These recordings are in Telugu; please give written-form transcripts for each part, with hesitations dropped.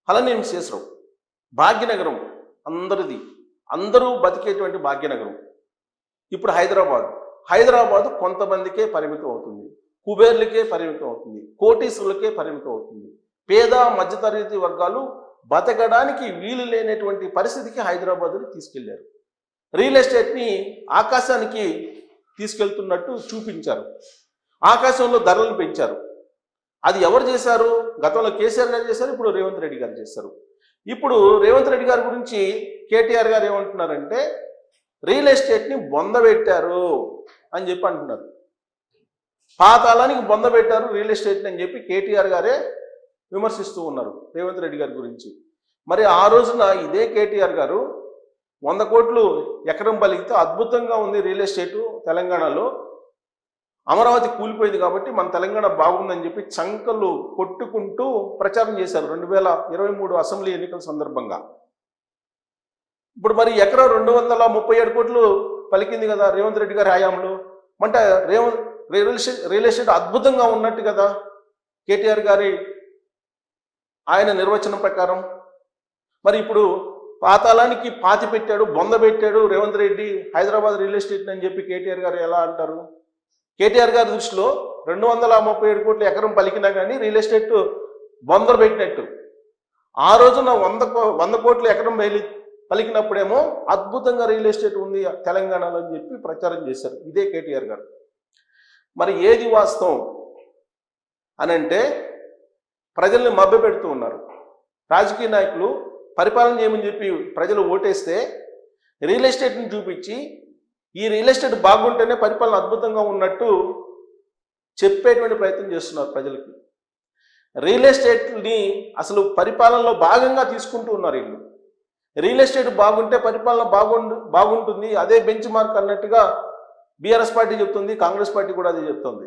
అలానే శేషరావు భాగ్యనగరం అందరిది, అందరూ బతికేటువంటి భాగ్యనగరం. ఇప్పుడు హైదరాబాదు కొంతమందికే పరిమితం అవుతుంది, కుబేర్లకే పరిమితం అవుతుంది, కోటీసులకే పరిమితం అవుతుంది. పేద మధ్యతరగతి వర్గాలు బతకడానికి వీలు లేనటువంటి పరిస్థితికి హైదరాబాదుని తీసుకెళ్లారు. రియల్ ఎస్టేట్ని ఆకాశానికి తీసుకెళ్తున్నట్టు చూపించారు. ఆకాశంలో ధరలను పెంచారు. అది ఎవరు చేశారు? గతంలో కేసీఆర్ గారు చేశారు, ఇప్పుడు రేవంత్ రెడ్డి గారు చేశారు. ఇప్పుడు రేవంత్ రెడ్డి గారి గురించి కేటీఆర్ గారు ఏమంటున్నారంటే రియల్ ఎస్టేట్ని బొందబెట్టారు అని చెప్పి అంటున్నారు. పాతాళానికి బొందబెట్టారు రియల్ ఎస్టేట్ని అని చెప్పి కేటీఆర్ గారే విమర్శిస్తూ ఉన్నారు రేవంత్ రెడ్డి గారి గురించి. మరి ఆ రోజున ఇదే కేటీఆర్ గారు 100 కోట్లు ఎకరం పలికితే అద్భుతంగా ఉంది రియల్ ఎస్టేటు తెలంగాణలో, అమరావతి కూలిపోయింది కాబట్టి మన తెలంగాణ బాగుందని చెప్పి చంకలు కొట్టుకుంటూ ప్రచారం చేశారు 2023 అసెంబ్లీ ఎన్నికల సందర్భంగా. ఇప్పుడు మరి ఎకరం 237 కోట్లు పలికింది కదా రేవంత్ రెడ్డి గారి హయాంలో. అంటే రియల్ ఎస్టేట్ అద్భుతంగా ఉన్నట్టు కదా కేటీఆర్ గారి ఆయన నిర్వచనం ప్రకారం. మరి ఇప్పుడు పాతాళానికి పాతి పెట్టాడు, బొంద పెట్టాడు రేవంత్ రెడ్డి హైదరాబాద్ రియల్ ఎస్టేట్ అని చెప్పి కేటీఆర్ గారు ఎలా అంటారు? కేటీఆర్ గారి దృష్టిలో 237 కోట్ల ఎకరం పలికినా కానీ రియల్ ఎస్టేట్ బొందలు పెట్టినట్టు. ఆ రోజున 100 కోట్ల ఎకరం పలికినప్పుడేమో అద్భుతంగా రియల్ ఎస్టేట్ ఉంది తెలంగాణలో అని చెప్పి ప్రచారం చేశారు ఇదే కేటీఆర్ గారు. మరి ఏది వాస్తవం అనంటే ప్రజల్ని మభ్యపెడుతూ ఉన్నారు. రాజకీయ నాయకులు పరిపాలన చేయమని చెప్పి ప్రజలు ఓటేస్తే రియల్ ఎస్టేట్ని చూపించి ఈ రియల్ ఎస్టేట్ బాగుంటేనే పరిపాలన అద్భుతంగా ఉన్నట్టు చెప్పేటువంటి ప్రయత్నం చేస్తున్నారు ప్రజలకి. రియల్ ఎస్టేట్ని అసలు పరిపాలనలో భాగంగా తీసుకుంటూ ఉన్నారు వీళ్ళు. రియల్ ఎస్టేట్ బాగుంటే పరిపాలన బాగుంటుంది, అదే బెంచ్ మార్క్ అన్నట్టుగా బీఆర్ఎస్ పార్టీ చెప్తుంది, కాంగ్రెస్ పార్టీ కూడా అదే చెప్తుంది.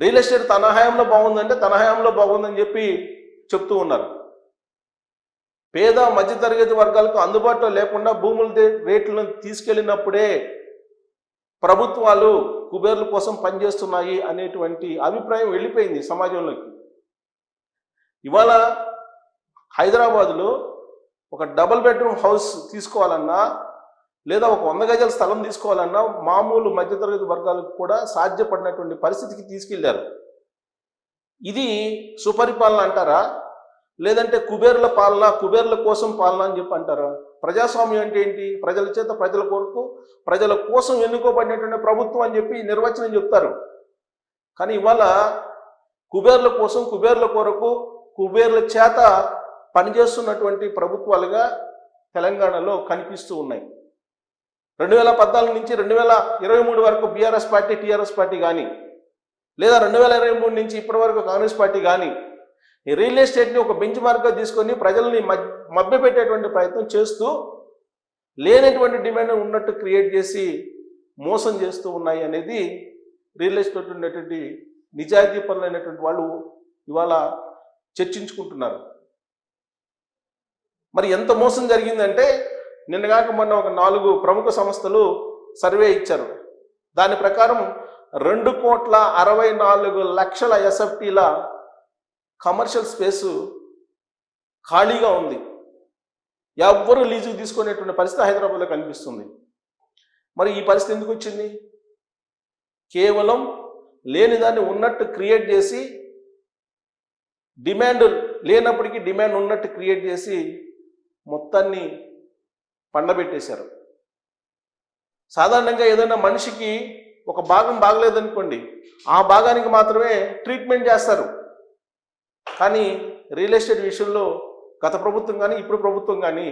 రియల్ ఎస్టేట్ తన హయాంలో బాగుందంటే తన హయాంలో బాగుందని చెప్పి చెప్తూ ఉన్నారు. పేద మధ్యతరగతి వర్గాలకు అందుబాటులో లేకుండా భూముల రేట్లను తీసుకెళ్ళినప్పుడే ప్రభుత్వాలు కుబేర్ల కోసం పనిచేస్తున్నాయి అనేటువంటి అభిప్రాయం వెళ్ళిపోయింది సమాజంలోకి. ఇవాళ హైదరాబాదులో ఒక డబుల్ బెడ్రూమ్ హౌస్ తీసుకోవాలన్నా లేదా ఒక 100 గజాల స్థలం తీసుకోవాలన్నా మామూలు మధ్యతరగతి వర్గాలకు కూడా సాధ్యపడినటువంటి పరిస్థితికి తీసుకెళ్లారు. ఇది సుపరిపాలన అంటారా? లేదంటే కుబేర్ల పాలన, కుబేర్ల కోసం పాలన అని చెప్పి అంటారా? ప్రజాస్వామ్యం అంటే ఏంటి? ప్రజల చేత ప్రజల కొరకు ప్రజల కోసం ఎన్నుకోబడినటువంటి ప్రభుత్వం అని చెప్పి నిర్వచనం చెప్తారు. కానీ ఇవాళ కుబేర్ల కోసం, కుబేర్ల కొరకు, కుబేర్ల చేత పనిచేస్తున్నటువంటి ప్రభుత్వాలుగా తెలంగాణలో కనిపిస్తూ ఉన్నాయి. 2014 నుంచి 2023 వరకు బీఆర్ఎస్ పార్టీ, టీఆర్ఎస్ పార్టీ కానీ, లేదా 2023 నుంచి ఇప్పటి వరకు కాంగ్రెస్ పార్టీ కానీ ఈ రియల్ ఎస్టేట్ని ఒక బెంచ్ మార్క్గా తీసుకొని ప్రజల్ని మభ్యపెట్టేటువంటి ప్రయత్నం చేస్తూ లేనటువంటి డిమాండ్ ఉన్నట్టు క్రియేట్ చేసి మోసం చేస్తూ ఉన్నాయి అనేది రియల్ ఎస్టేట్ ఉన్నటువంటి నిజాయితీ పరులైనటువంటి వాళ్ళు ఇవాళ చర్చించుకుంటున్నారు. మరి ఎంత మోసం జరిగిందంటే నిన్నగాక మొన్న ఒక 4 ప్రముఖ సంస్థలు సర్వే ఇచ్చారు. దాని ప్రకారం 2,64,00,000 ఎస్ఎఫ్టీల కమర్షియల్ స్పేసు ఖాళీగా ఉంది. ఎవ్వరూ లీజుకు తీసుకునేటువంటి పరిస్థితి హైదరాబాద్లో కనిపిస్తుంది. మరి ఈ పరిస్థితి ఎందుకు వచ్చింది? కేవలం లేని దాన్ని ఉన్నట్టు క్రియేట్ చేసి, డిమాండ్ లేనప్పటికీ డిమాండ్ ఉన్నట్టు క్రియేట్ చేసి మొత్తాన్ని పండబెట్టేశారు. సాధారణంగా ఏదైనా మనిషికి ఒక భాగం బాగలేదనుకోండి, ఆ భాగానికి మాత్రమే ట్రీట్మెంట్ చేస్తారు. కానీ రియల్ ఎస్టేట్ విషయంలో గత ప్రభుత్వం కానీ ఇప్పుడు ప్రభుత్వం కానీ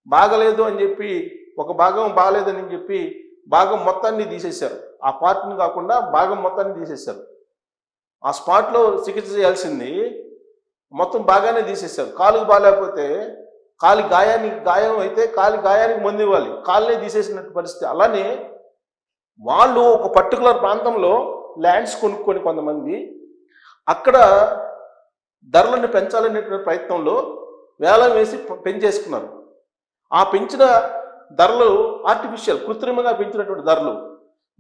బాగలేదు అని చెప్పి, ఒక భాగం బాగలేదని చెప్పి భాగం మొత్తాన్ని తీసేశారు. ఆ పార్ట్ని కాకుండా భాగం మొత్తాన్ని తీసేశారు. ఆ స్పాట్లో చికిత్స చేయాల్సింది మొత్తం బాగానే తీసేశారు. కాలుకు బాగాలేకపోతే గాయం అయితే గాయానికి మందు ఇవ్వాలి, కాళ్ళనే తీసేసినట్టు పరిస్థితి. అలానే వాళ్ళు ఒక పర్టికులర్ ప్రాంతంలో ల్యాండ్స్ కొనుక్కొని కొంతమంది అక్కడ ధరలను పెంచాలనేటువంటి ప్రయత్నంలో వేలం వేసి పెంచేసుకున్నారు. ఆ పెంచిన ధరలు ఆర్టిఫిషియల్, కృత్రిమంగా పెంచినటువంటి ధరలు,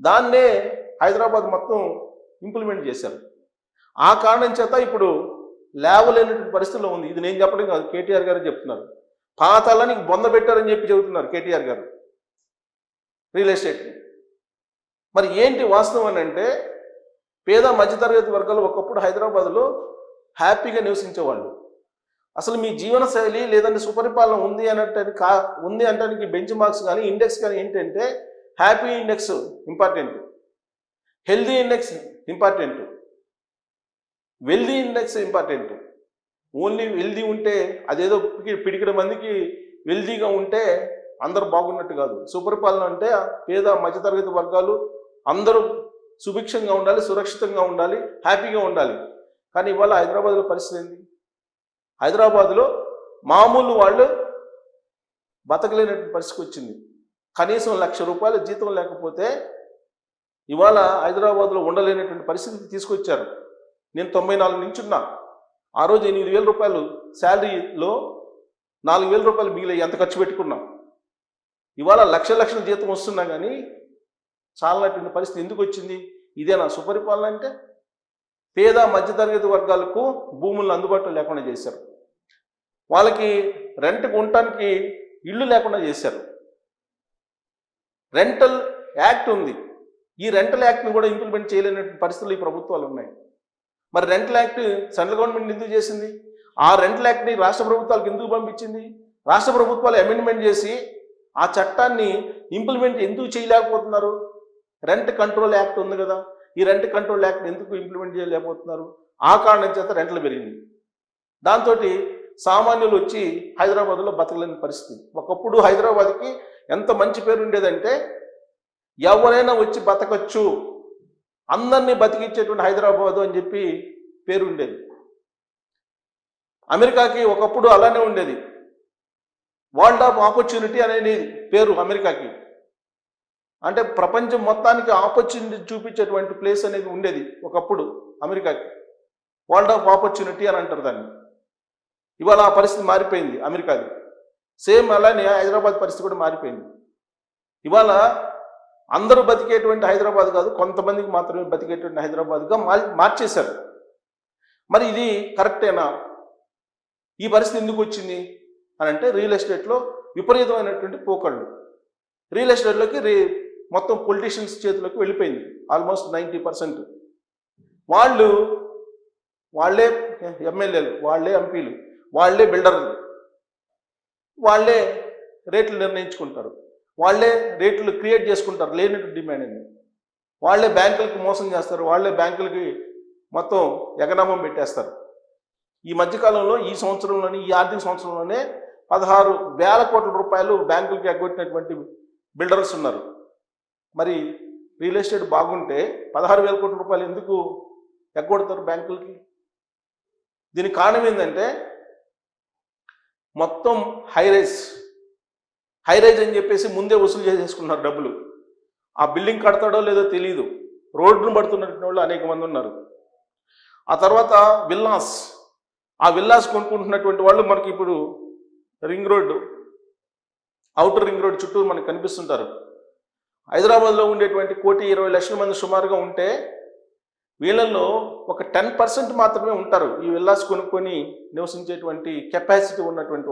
దాన్నే హైదరాబాద్ మొత్తం ఇంప్లిమెంట్ చేశారు. ఆ కారణం చేత ఇప్పుడు లేవలేనటువంటి పరిస్థితిలో ఉంది. ఇది నేను చెప్పడం కాదు, కేటీఆర్ గారు చెప్తున్నారు. పాతాళానికి బొంద పెట్టారని చెప్పి చెబుతున్నారు కేటీఆర్ గారు రియల్ ఎస్టేట్ని. మరి ఏంటి వాస్తవం అని అంటే, పేద మధ్యతరగతి వర్గాలు ఒకప్పుడు హైదరాబాద్లో హ్యాపీగా నివసించేవాళ్ళు. అసలు మీ జీవన శైలి లేదంటే సుపరిపాలన ఉంది ఉంది అనడానికి బెంచ్ మార్క్స్ కానీ ఇండెక్స్ కానీ ఏంటంటే, happy index important, healthy index important, wealthy index important. Only wealthy ఉంటే అదేదో పిడికిడ మందికి వెల్దీగా ఉంటే అందరూ బాగున్నట్టు కాదు. సుపరిపాలన అంటే పేద మధ్యతరగతి వర్గాలు అందరూ సుభిక్షంగా ఉండాలి, సురక్షితంగా ఉండాలి, హ్యాపీగా ఉండాలి. కానీ ఇవాళ హైదరాబాద్లో పరిస్థితి ఏంది? హైదరాబాద్లో మామూలు వాళ్ళు బతకలేనటువంటి పరిస్థితి వచ్చింది. కనీసం ₹1,00,000 జీతం లేకపోతే ఇవాళ హైదరాబాద్లో ఉండలేనటువంటి పరిస్థితికి తీసుకొచ్చారు. నేను 94 నుంచి ఉన్నా. ఆ రోజు ₹8,000 శాలరీలో ₹4,000 మిగిలి ఎంత ఖర్చు పెట్టుకున్నాం. ఇవాళ లక్షల జీతం వస్తున్నా కానీ చాలనటువంటి పరిస్థితి ఎందుకు వచ్చింది? ఇదేనా సుపరిపాలన అంటే? పేద మధ్యతరగతి వర్గాలకు భూములను అందుబాటులో లేకుండా చేశారు. వాళ్ళకి రెంట్కి ఉండటానికి ఇళ్ళు లేకుండా చేశారు. రెంటల్ యాక్ట్ ఉంది. ఈ రెంటల్ యాక్ట్ని కూడా ఇంప్లిమెంట్ చేయలేనటువంటి పరిస్థితులు ఈ ప్రభుత్వాలు ఉన్నాయి. మరి రెంటల్ యాక్ట్ సెంట్రల్ గవర్నమెంట్ ఎందుకు చేసింది? ఆ రెంటల్ యాక్ట్ని రాష్ట్ర ప్రభుత్వాలకు ఎందుకు పంపించింది? రాష్ట్ర ప్రభుత్వాలు అమెండ్మెంట్ చేసి ఆ చట్టాన్ని ఇంప్లిమెంట్ ఎందుకు చేయలేకపోతున్నారు? రెంట్ కంట్రోల్ యాక్ట్ ఉంది కదా, ఈ రెంట్ కంట్రోల్ యాక్ట్ ఎందుకు ఇంప్లిమెంట్ చేయలేకపోతున్నారు? ఆ కారణం చేత రెంట్లు పెరిగింది. దాంతో సామాన్యులు వచ్చి హైదరాబాద్లో బతకలేని పరిస్థితి. ఒకప్పుడు హైదరాబాద్కి ఎంత మంచి పేరు ఉండేదంటే, ఎవరైనా వచ్చి బతకచ్చు, అందరినీ బతికించేటువంటి హైదరాబాదు అని చెప్పి పేరు ఉండేది. అమెరికాకి ఒకప్పుడు అలానే ఉండేది. వరల్డ్ ఆఫ్ ఆపర్చునిటీ అనేది పేరు అమెరికాకి. అంటే ప్రపంచం మొత్తానికి ఆపర్చునిటీ చూపించేటువంటి ప్లేస్ అనేది ఉండేది ఒకప్పుడు అమెరికాకి. వరల్డ్ ఆఫ్ ఆపర్చునిటీ అని అంటారు దాన్ని. ఇవాళ ఆ పరిస్థితి మారిపోయింది అమెరికాది. సేమ్ అలానే హైదరాబాద్ పరిస్థితి కూడా మారిపోయింది. ఇవాళ అందరూ బతికేటువంటి హైదరాబాద్ కాదు, కొంతమందికి మాత్రమే బతికేటువంటి హైదరాబాద్గా మార్చేశారు. మరి ఇది కరెక్టేనా? ఈ పరిస్థితి ఎందుకు వచ్చింది అని అంటే, రియల్ ఎస్టేట్లో విపరీతమైనటువంటి పోకళ్ళు. రియల్ ఎస్టేట్లోకి మొత్తం పొలిటీషియన్స్ చేతిలోకి వెళ్ళిపోయింది. ఆల్మోస్ట్ 90%. వాళ్ళే ఎమ్మెల్యేలు, వాళ్ళే ఎంపీలు, వాళ్ళే బిల్డర్లు, వాళ్ళే రేట్లు నిర్ణయించుకుంటారు, వాళ్ళే రేట్లు క్రియేట్ చేసుకుంటారు లేనటువంటి డిమాండ్ అని. వాళ్ళే బ్యాంకులకు మోసం చేస్తారు, వాళ్ళే బ్యాంకులకి మొత్తం ఎగనామం పెట్టేస్తారు. ఈ మధ్యకాలంలో ఈ సంవత్సరంలోనే, ఈ ఆర్థిక సంవత్సరంలోనే 16,000 కోట్ల రూపాయలు బ్యాంకులకి ఎగ్గొట్టినటువంటి బిల్డర్స్ ఉన్నారు. మరి రియల్ ఎస్టేట్ బాగుంటే 16,000 కోట్ల రూపాయలు ఎందుకు ఎగ్గొడతారు బ్యాంకులకి? దీనికి కారణం ఏంటంటే, మొత్తం హైరైజ్ అని చెప్పేసి ముందే వసూలు చేసేసుకున్నారు డబ్బులు. ఆ బిల్డింగ్ కడతాడో లేదో తెలియదు, రోడ్డును పడుతున్నటువంటి వాళ్ళు అనేక మంది ఉన్నారు. ఆ తర్వాత ఆ విల్లాస్ కొనుక్కుంటున్నటువంటి వాళ్ళు మనకి ఇప్పుడు ring road, outer ring road చుట్టూ మనకు కనిపిస్తుంటారు. హైదరాబాద్లో ఉండేటువంటి 1,20,00,000 మంది సుమారుగా ఉంటే, వీళ్ళల్లో ఒక 10% మాత్రమే ఉంటారు ఈ విల్లాస్ కొనుక్కొని నివసించేటువంటి కెపాసిటీ ఉన్నటువంటి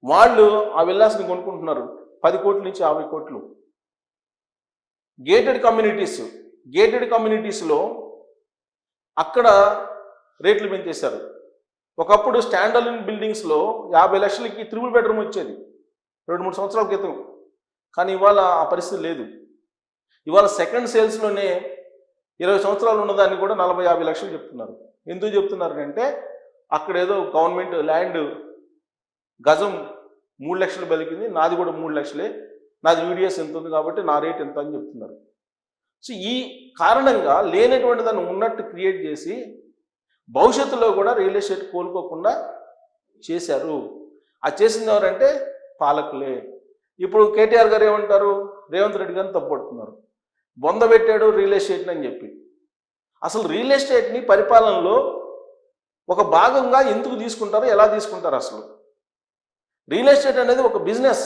వాళ్ళు ఆ విల్లాస్ని కొనుక్కుంటున్నారు 10 కోట్ల నుంచి 50 కోట్లు. గేటెడ్ కమ్యూనిటీస్లో అక్కడ రేట్లు పెంచేశారు. ఒకప్పుడు స్టాండర్డ్ బిల్డింగ్స్లో 50 లక్షలకి 3 బెడ్రూమ్ వచ్చేది 2-3 సంవత్సరాల క్రితం. కానీ ఇవాళ ఆ పరిస్థితి లేదు. ఇవాళ సెకండ్ సేల్స్లోనే 20 సంవత్సరాలు ఉన్నదాన్ని కూడా 40-50 లక్షలు చెప్తున్నారు. ఎందుకు చెప్తున్నారు అంటే, అక్కడ ఏదో గవర్నమెంట్ ల్యాండ్ గజం 3 లక్షలు పలికింది, నాది కూడా 3 లక్షలే, నాది యూడిఎస్ ఎంత ఉంది కాబట్టి నా రేట్ ఎంత అని చెప్తున్నారు. సో ఈ కారణంగా లేనటువంటి దాన్ని ఉన్నట్టు క్రియేట్ చేసి భవిష్యత్తులో కూడా రియల్ ఎస్టేట్ కోలుకోకుండా చేశారు. ఆ చేసింది ఎవరంటే పాలకులే. ఇప్పుడు కేటీఆర్ గారు ఏమంటారు? రేవంత్ రెడ్డి గారిని తప్పుపడుతున్నారు, బొంద పెట్టాడు రియల్ ఎస్టేట్ని అని చెప్పి. అసలు రియల్ ఎస్టేట్ని పరిపాలనలో ఒక భాగంగా ఎందుకు తీసుకుంటారు, ఎలా తీసుకుంటారు? అసలు రియల్ ఎస్టేట్ అనేది ఒక బిజినెస్.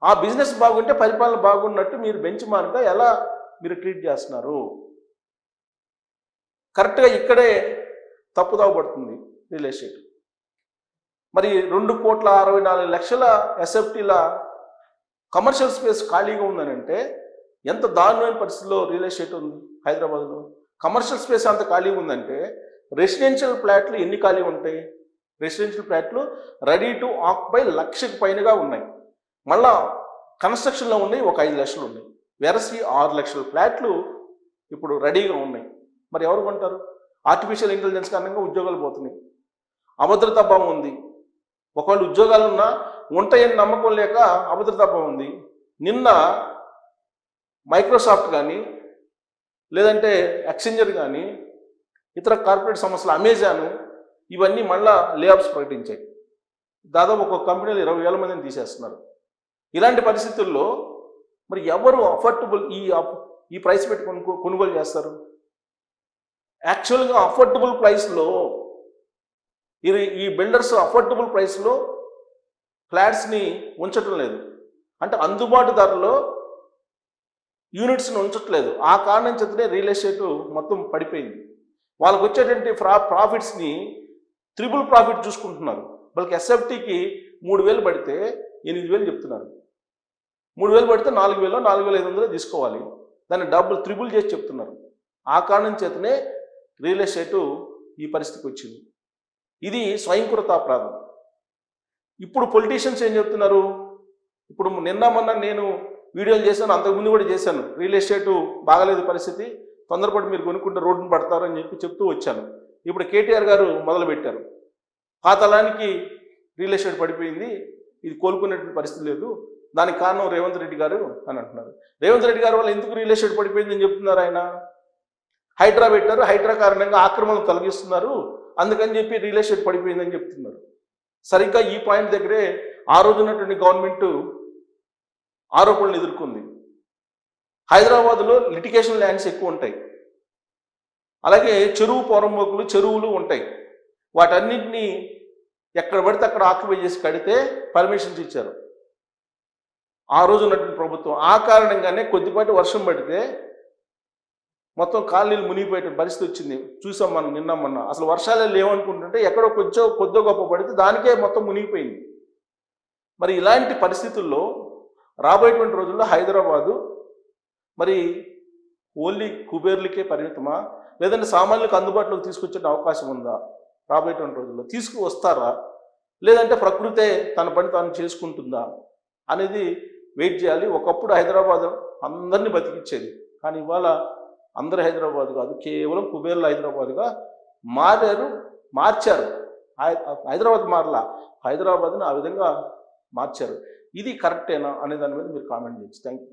ఆ బిజినెస్ బాగుంటే పరిపాలన బాగున్నట్టు మీరు బెంచ్ మార్క్గా ఎలా మీరు ట్రీట్ చేస్తున్నారు? కరెక్ట్గా ఇక్కడే తప్పుదావ పడుతుంది రియల్ ఎస్టేట్. మరి 2,64,00,000 ఎస్ఎఫ్టీల కమర్షియల్ స్పేస్ ఖాళీగా ఉందని అంటే ఎంత దారుణమైన పరిస్థితిలో రియల్ ఎస్టేట్ ఉంది హైదరాబాద్లో. కమర్షియల్ స్పేస్ అంత ఖాళీగా ఉందంటే రెసిడెన్షియల్ ఫ్లాట్లు ఎన్ని ఖాళీ ఉంటాయి? రెసిడెన్షియల్ ఫ్లాట్లు రెడీ టు ఆక్యుపై 1,00,000కి పైనగా ఉన్నాయి. మళ్ళా కన్స్ట్రక్షన్లో ఉన్నాయి ఒక 5 లక్షలు ఉన్నాయి. వెరసి 6 లక్షల ఫ్లాట్లు ఇప్పుడు రెడీగా ఉన్నాయి. మరి ఎవరు కొంటారు? ఆర్టిఫిషియల్ ఇంటెలిజెన్స్ కారణంగా ఉద్యోగాలు పోతున్నాయి, అభద్రతా భావం ఉంది. ఒకవేళ ఉద్యోగాలు ఉన్నా ఉంటాయని నమ్మకం లేక అభద్రతా భావం ఉంది. నిన్న మైక్రోసాఫ్ట్ కానీ లేదంటే ఎక్స్చేంజర్ కానీ ఇతర కార్పొరేట్ సంస్థలు అమెజాన్ ఇవన్నీ మళ్ళా లేఆఫ్స్ ప్రకటించాయి. దాదాపు ఒక కంపెనీలు 20,000 మందిని తీసేస్తున్నారు. ఇలాంటి పరిస్థితుల్లో మరి ఎవరు అఫోర్డబుల్ ఈ ప్రైస్ పెట్టి కొనుగోలు చేస్తారు? యాక్చువల్గా అఫోర్డబుల్ ప్రైస్లో ఈ బిల్డర్స్ అఫోర్డబుల్ ప్రైస్లో ఫ్లాట్స్ని ఉంచటం లేదు. అంటే అందుబాటు ధరలో యూనిట్స్ని ఉంచట్లేదు. ఆ కారణం చేతనే రియల్ ఎస్టేట్ మొత్తం పడిపోయింది. వాళ్ళకు వచ్చేటువంటి ప్రాఫిట్స్ని త్రిబుల్ ప్రాఫిట్ చూసుకుంటున్నారు. వాళ్ళకి ఎస్ఎఫ్టీకి 3,000 పడితే 8,000 చెప్తున్నారు. 3,000 పడితే 4,000 4,500 తీసుకోవాలి. దాన్ని డబ్బులు త్రిబుల్ చేసి చెప్తున్నారు. ఆ కారణం చేతనే రియల్ ఎస్టేటు ఈ పరిస్థితికి వచ్చింది. ఇది స్వయంకృతాపరాధం. ఇప్పుడు పొలిటీషియన్స్ ఏం చెప్తున్నారు? ఇప్పుడు నిన్న మొన్న నేను వీడియోలు చేశాను, అంతకుముందు కూడా చేశాను. రియల్ ఎస్టేటు బాగలేదు పరిస్థితి, తొందరపడి మీరు కొనుక్కుంటే రోడ్డును పడతారు అని చెప్తూ వచ్చాను. ఇప్పుడు కేటీఆర్ గారు మొదలుపెట్టారు, పాతాళానికి రియల్ ఎస్టేట్ పడిపోయింది, ఇది కోలుకునేటువంటి పరిస్థితి లేదు, దానికి కారణం రేవంత్ రెడ్డి గారు అని అంటున్నారు. రేవంత్ రెడ్డి గారు వాళ్ళు ఎందుకు రియల్ ఎస్టేట్ పడిపోయిందని చెప్తున్నారు? ఆయన హైడ్రా పెట్టారు, హైడ్రా కారణంగా ఆక్రమణలు తొలగిస్తున్నారు, అందుకని చెప్పి రియల్ ఎస్టేట్ పడిపోయిందని చెప్తున్నారు. సరిగ్గా ఈ పాయింట్ దగ్గరే ఆ రోజు ఉన్నటువంటి గవర్నమెంట్ ఆరోపణలు ఎదుర్కొంది. హైదరాబాద్లో లిటిగేషన్ ల్యాండ్స్ ఎక్కువ ఉంటాయి, అలాగే చెరువు పొరంబోకులు చెరువులు ఉంటాయి. వాటన్నింటినీ ఎక్కడ పడితే అక్కడ ఆక్యుపై చేసి కడితే పర్మిషన్స్ ఇచ్చారు ఆ రోజు ఉన్నటువంటి ప్రభుత్వం. ఆ కారణంగానే కొద్దిపాటి వర్షం పడితే మొత్తం కాలనీలు మునిగిపోయే పరిస్థితి వచ్చింది. చూసాం మనం నిన్న మొన్న. అసలు వర్షాలే లేవనుకుంటుంటే ఎక్కడో కొద్దో గొప్ప పడితే దానికే మొత్తం మునిగిపోయింది. మరి ఇలాంటి పరిస్థితుల్లో రాబోయేటువంటి రోజుల్లో హైదరాబాదు మరి ఓన్లీ కుబేర్లకే పరిమితమా, లేదంటే సామాన్యులకు అందుబాటులోకి తీసుకొచ్చే అవకాశం ఉందా? రాబోయేటువంటి రోజుల్లో తీసుకువస్తారా, లేదంటే ప్రకృతే తన పని తాను చేసుకుంటుందా అనేది వెయిట్ చేయాలి. ఒకప్పుడు హైదరాబాద్ అందరినీ బతికిచ్చేది, కానీ ఇవాళ అందరు హైదరాబాద్ కాదు, కేవలం కుబేర్ల హైదరాబాద్గా మార్చారు. హైదరాబాద్ మారలా, హైదరాబాద్ని ఆ విధంగా మార్చారు. ఇది కరెక్టేనా అనే దాని మీద మీరు కామెంట్ చేయొచ్చు. Thank you.